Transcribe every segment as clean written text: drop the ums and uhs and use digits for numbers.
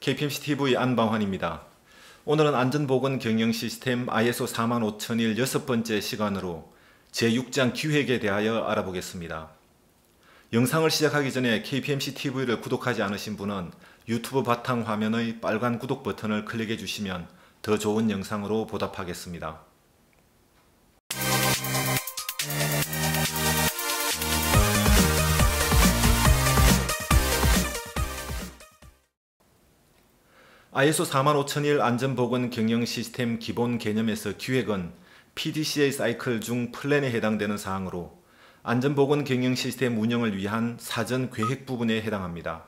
KPMCTV 안방환입니다. 오늘은 안전보건 경영시스템 ISO 45001 6번째 시간으로 제6장 기획에 대하여 알아보겠습니다. 영상을 시작하기 전에 KPMCTV를 구독하지 않으신 분은 유튜브 바탕화면의 빨간 구독 버튼을 클릭해 주시면 더 좋은 영상으로 보답하겠습니다. ISO 45001 안전보건 경영시스템 기본 개념에서 기획은 PDCA 사이클 중 플랜에 해당되는 사항으로 안전보건 경영시스템 운영을 위한 사전 계획 부분에 해당합니다.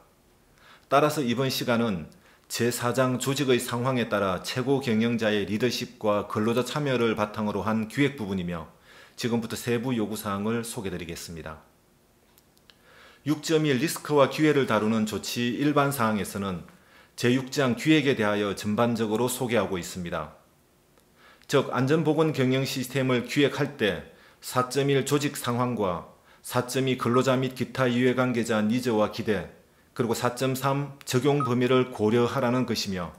따라서 이번 시간은 제4장 조직의 상황에 따라 최고 경영자의 리더십과 근로자 참여를 바탕으로 한 기획 부분이며 지금부터 세부 요구사항을 소개드리겠습니다. 6.1 리스크와 기회를 다루는 조치 일반 사항에서는 제6장 기획에 대하여 전반적으로 소개하고 있습니다. 즉 안전보건 경영 시스템을 기획할 때 4.1 조직 상황과 4.2 근로자 및 기타 이해관계자 니즈와 기대, 그리고 4.3 적용 범위를 고려하라는 것이며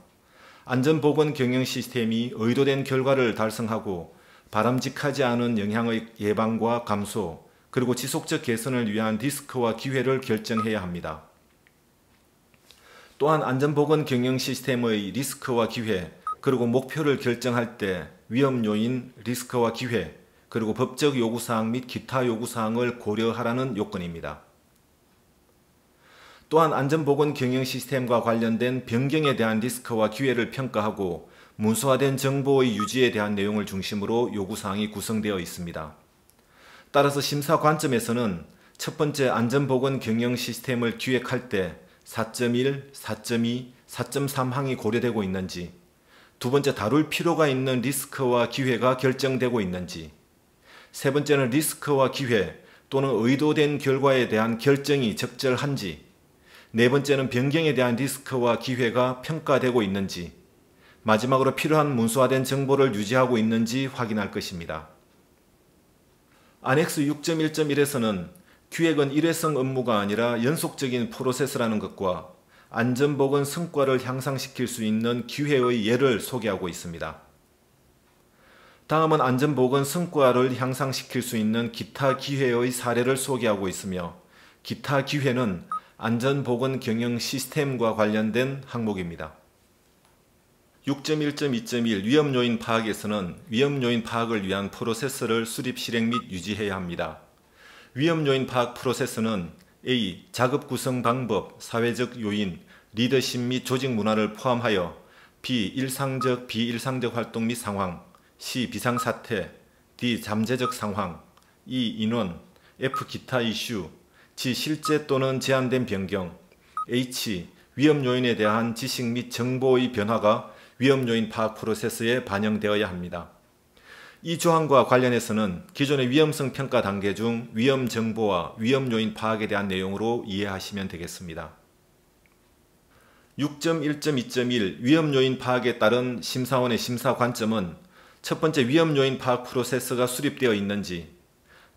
안전보건 경영 시스템이 의도된 결과를 달성하고 바람직하지 않은 영향의 예방과 감소, 그리고 지속적 개선을 위한 리스크와 기회를 결정해야 합니다. 또한 안전보건 경영 시스템의 리스크와 기회, 그리고 목표를 결정할 때 위험 요인, 리스크와 기회, 그리고 법적 요구사항 및 기타 요구사항을 고려하라는 요건입니다. 또한 안전보건 경영 시스템과 관련된 변경에 대한 리스크와 기회를 평가하고 문서화된 정보의 유지에 대한 내용을 중심으로 요구사항이 구성되어 있습니다. 따라서 심사 관점에서는 첫 번째 안전보건 경영 시스템을 기획할 때 4.1, 4.2, 4.3 항이 고려되고 있는지, 두 번째 다룰 필요가 있는 리스크와 기회가 결정되고 있는지, 세 번째는 리스크와 기회 또는 의도된 결과에 대한 결정이 적절한지, 네 번째는 변경에 대한 리스크와 기회가 평가되고 있는지, 마지막으로 필요한 문서화된 정보를 유지하고 있는지 확인할 것입니다. 안엑스 6.1.1에서는 기획은 일회성 업무가 아니라 연속적인 프로세스라는 것과 안전보건 성과를 향상시킬 수 있는 기회의 예를 소개하고 있습니다. 다음은 안전보건 성과를 향상시킬 수 있는 기타 기회의 사례를 소개하고 있으며 기타 기회는 안전보건 경영 시스템과 관련된 항목입니다. 6.1.2.1 위험요인 파악에서는 위험요인 파악을 위한 프로세스를 수립 실행 및 유지해야 합니다. 위험요인 파악 프로세스는 A. 작업 구성 방법, 사회적 요인, 리더십 및 조직 문화를 포함하여 B. 일상적, 비일상적 활동 및 상황, C. 비상사태, D. 잠재적 상황, E. 인원, F. 기타 이슈, G. 실제 또는 제한된 변경, H. 위험 요인에 대한 지식 및 정보의 변화가 위험요인 파악 프로세스에 반영되어야 합니다. 이 조항과 관련해서는 기존의 위험성 평가 단계 중 위험 정보와 위험 요인 파악에 대한 내용으로 이해하시면 되겠습니다. 6.1.2.1 위험 요인 파악에 따른 심사원의 심사 관점은 첫 번째 위험 요인 파악 프로세스가 수립되어 있는지,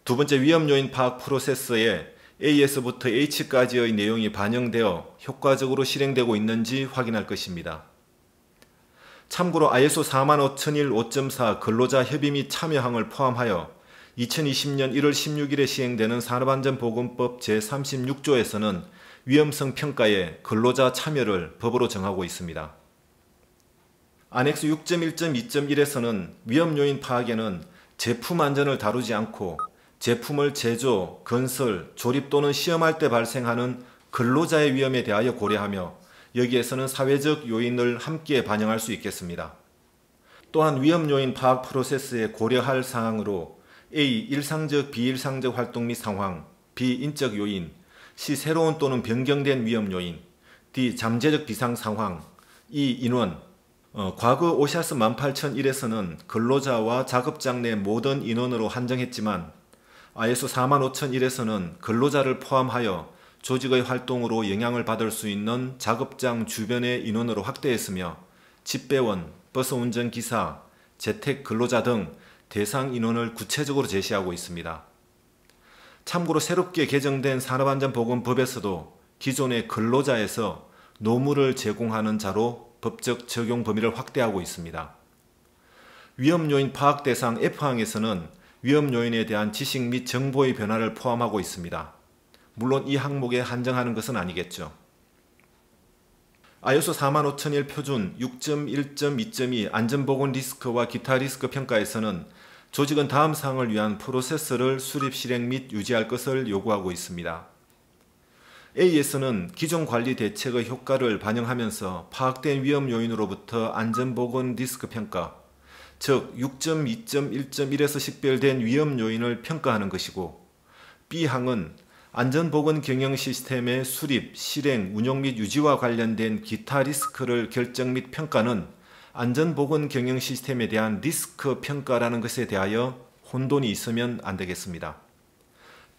두 번째 위험 요인 파악 프로세스에 A에서부터 H까지의 내용이 반영되어 효과적으로 실행되고 있는지 확인할 것입니다. 참고로 ISO 45001 5.4 근로자 협의 및 참여항을 포함하여 2020년 1월 16일에 시행되는 산업안전보건법 제36조에서는 위험성 평가에 근로자 참여를 법으로 정하고 있습니다. 안엑스 6.1.2.1에서는 위험요인 파악에는 제품 안전을 다루지 않고 제품을 제조, 건설, 조립 또는 시험할 때 발생하는 근로자의 위험에 대하여 고려하며 여기에서는 사회적 요인을 함께 반영할 수 있겠습니다. 또한 위험요인 파악 프로세스에 고려할 사항으로 A. 일상적, 비일상적 활동 및 상황, B. 인적 요인, C. 새로운 또는 변경된 위험요인, D. 잠재적 비상 상황, E. 인원. 과거 오샤스 18001에서는 근로자와 작업장 내 모든 인원으로 한정했지만 ISO 45001에서는 근로자를 포함하여 조직의 활동으로 영향을 받을 수 있는 작업장 주변의 인원으로 확대했으며 집배원, 버스 운전기사, 재택 근로자 등 대상 인원을 구체적으로 제시하고 있습니다. 참고로 새롭게 개정된 산업안전보건법에서도 기존의 근로자에서 노무를 제공하는 자로 법적 적용 범위를 확대하고 있습니다. 위험요인 파악 대상 F항에서는 위험요인에 대한 지식 및 정보의 변화를 포함하고 있습니다. 물론 이 항목에 한정하는 것은 아니겠죠. ISO 45001 표준 6.1.2.2 안전보건 리스크와 기타 리스크 평가에서는 조직은 다음 사항을 위한 프로세스를 수립, 실행 및 유지할 것을 요구하고 있습니다. AES는 기존 관리 대책의 효과를 반영하면서 파악된 위험 요인으로부터 안전보건 리스크 평가, 즉 6.2.1.1에서 식별된 위험 요인을 평가하는 것이고, B항은 안전보건 경영 시스템의 수립, 실행, 운영 및 유지와 관련된 기타 리스크를 결정 및 평가는 안전보건 경영 시스템에 대한 리스크 평가라는 것에 대하여 혼돈이 있으면 안 되겠습니다.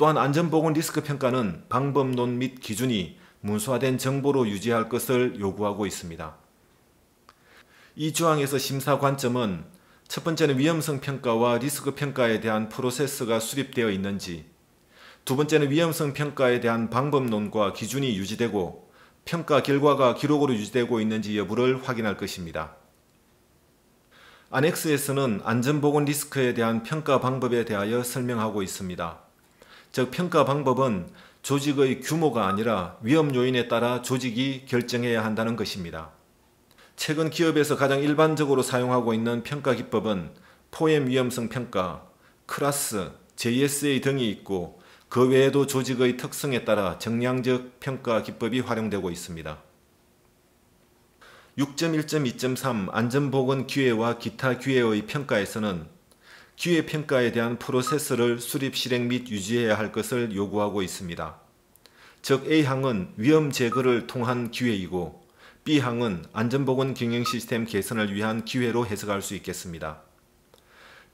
또한 안전보건 리스크 평가는 방법론 및 기준이 문서화된 정보로 유지할 것을 요구하고 있습니다. 이 조항에서 심사 관점은 첫 번째는 위험성 평가와 리스크 평가에 대한 프로세스가 수립되어 있는지, 두 번째는 위험성 평가에 대한 방법론과 기준이 유지되고 평가 결과가 기록으로 유지되고 있는지 여부를 확인할 것입니다. 안엑스에서는 안전보건 리스크에 대한 평가 방법에 대하여 설명하고 있습니다. 즉 평가 방법은 조직의 규모가 아니라 위험 요인에 따라 조직이 결정해야 한다는 것입니다. 최근 기업에서 가장 일반적으로 사용하고 있는 평가 기법은 포엠 위험성 평가, 클라스, JSA 등이 있고 그 외에도 조직의 특성에 따라 정량적 평가 기법이 활용되고 있습니다. 6.1.2.3 안전보건 기회와 기타 기회의 평가에서는 기회 평가에 대한 프로세스를 수립, 실행 및 유지해야 할 것을 요구하고 있습니다. 즉 A항은 위험 제거를 통한 기회이고 B항은 안전보건 경영 시스템 개선을 위한 기회로 해석할 수 있겠습니다.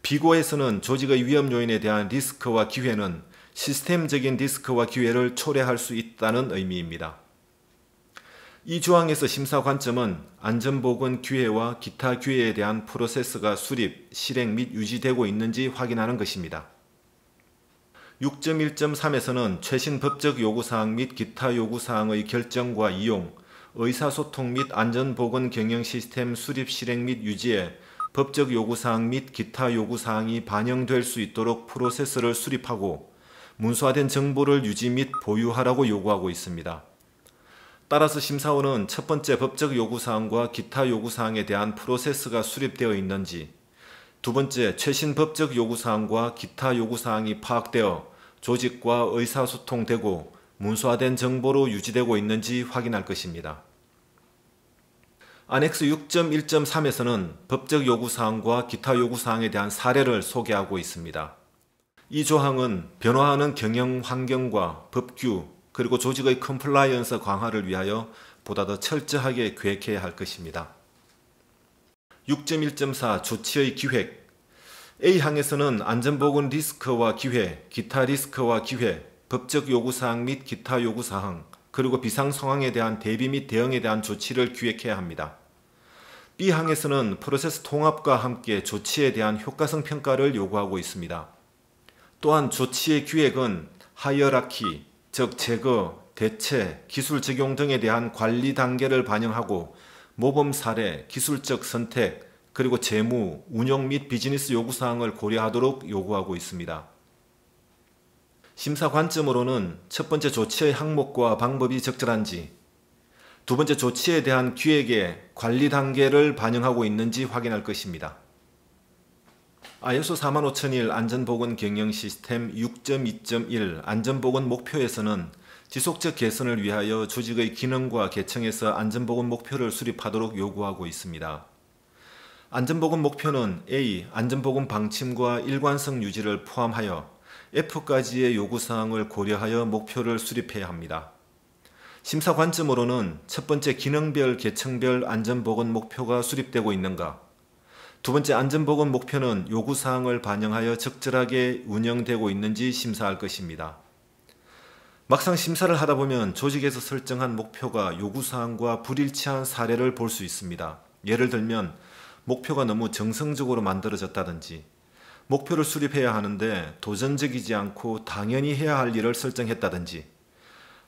비고에서는 조직의 위험 요인에 대한 리스크와 기회는 시스템적인 리스크와 기회를 초래할 수 있다는 의미입니다. 이 조항에서 심사 관점은 안전보건 기회와 기타 기회에 대한 프로세스가 수립, 실행 및 유지되고 있는지 확인하는 것입니다. 6.1.3에서는 최신 법적 요구사항 및 기타 요구사항의 결정과 이용, 의사소통 및 안전보건 경영 시스템 수립, 실행 및 유지에 법적 요구사항 및 기타 요구사항이 반영될 수 있도록 프로세스를 수립하고 문서화된 정보를 유지 및 보유하라고 요구하고 있습니다. 따라서 심사원은 첫 번째 법적 요구사항과 기타 요구사항에 대한 프로세스가 수립되어 있는지, 두 번째 최신 법적 요구사항과 기타 요구사항이 파악되어 조직과 의사소통되고 문서화된 정보로 유지되고 있는지 확인할 것입니다. 안엑스 6.1.3에서는 법적 요구사항과 기타 요구사항에 대한 사례를 소개하고 있습니다. 이 조항은 변화하는 경영 환경과 법규 그리고 조직의 컴플라이언스 강화를 위하여 보다 더 철저하게 계획해야 할 것입니다. 6.1.4 조치의 기획 A항에서는 안전보건 리스크와 기회, 기타 리스크와 기회, 법적 요구사항 및 기타 요구사항, 그리고 비상 상황에 대한 대비 및 대응에 대한 조치를 기획해야 합니다. B항에서는 프로세스 통합과 함께 조치에 대한 효과성 평가를 요구하고 있습니다. 또한 조치의 기획은 하이어라키, 즉 제거, 대체, 기술 적용 등에 대한 관리 단계를 반영하고 모범 사례, 기술적 선택, 그리고 재무, 운영 및 비즈니스 요구사항을 고려하도록 요구하고 있습니다. 심사 관점으로는 첫 번째 조치의 항목과 방법이 적절한지, 두 번째 조치에 대한 기획의 관리 단계를 반영하고 있는지 확인할 것입니다. ISO 45001 안전보건 경영 시스템 6.2.1 안전보건 목표에서는 지속적 개선을 위하여 조직의 기능과 계층에서 안전보건 목표를 수립하도록 요구하고 있습니다. 안전보건 목표는 A. 안전보건 방침과 일관성 유지를 포함하여 F까지의 요구사항을 고려하여 목표를 수립해야 합니다. 심사 관점으로는 첫 번째 기능별, 계층별 안전보건 목표가 수립되고 있는가, 두 번째 안전보건 목표는 요구사항을 반영하여 적절하게 운영되고 있는지 심사할 것입니다. 막상 심사를 하다 보면 조직에서 설정한 목표가 요구사항과 불일치한 사례를 볼 수 있습니다. 예를 들면 목표가 너무 정성적으로 만들어졌다든지, 목표를 수립해야 하는데 도전적이지 않고 당연히 해야 할 일을 설정했다든지,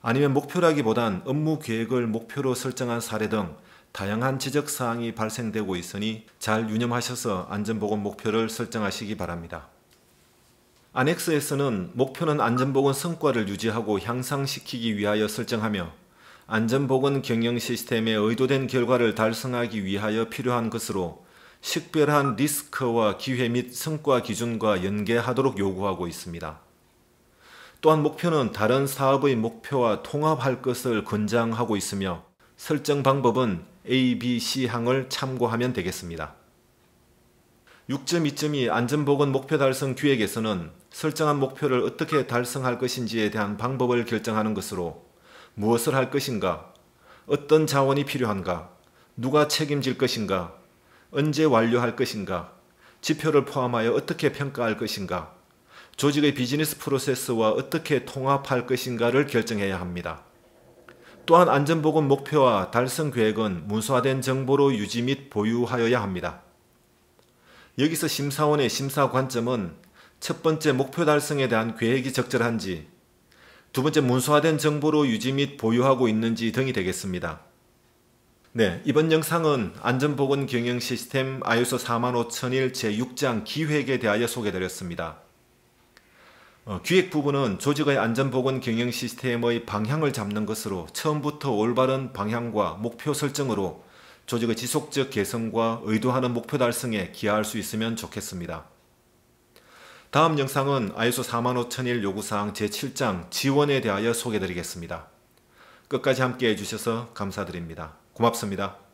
아니면 목표라기보단 업무 계획을 목표로 설정한 사례 등 다양한 지적사항이 발생되고 있으니 잘 유념하셔서 안전보건 목표를 설정하시기 바랍니다. 안엑스에서는 목표는 안전보건 성과를 유지하고 향상시키기 위하여 설정하며 안전보건 경영 시스템의 의도된 결과를 달성하기 위하여 필요한 것으로 식별한 리스크와 기회 및 성과 기준과 연계하도록 요구하고 있습니다. 또한 목표는 다른 사업의 목표와 통합할 것을 권장하고 있으며 설정 방법은 A, B, C 항을 참고하면 되겠습니다. 6.2.2 안전보건 목표 달성 기획에서는 설정한 목표를 어떻게 달성할 것인지에 대한 방법을 결정하는 것으로 무엇을 할 것인가, 어떤 자원이 필요한가, 누가 책임질 것인가, 언제 완료할 것인가, 지표를 포함하여 어떻게 평가할 것인가, 조직의 비즈니스 프로세스와 어떻게 통합할 것인가를 결정해야 합니다. 또한 안전보건 목표와 달성 계획은 문서화된 정보로 유지 및 보유하여야 합니다. 여기서 심사원의 심사 관점은 첫 번째 목표 달성에 대한 계획이 적절한지, 두 번째 문서화된 정보로 유지 및 보유하고 있는지 등이 되겠습니다. 네, 이번 영상은 안전보건 경영 시스템 ISO 45001 제6장 기획에 대하여 소개드렸습니다. 기획 부분은 조직의 안전보건 경영 시스템의 방향을 잡는 것으로 처음부터 올바른 방향과 목표 설정으로 조직의 지속적 개선과 의도하는 목표 달성에 기여할 수 있으면 좋겠습니다. 다음 영상은 ISO 45001 요구사항 제7장 지원에 대하여 소개드리겠습니다. 끝까지 함께 해주셔서 감사드립니다. 고맙습니다.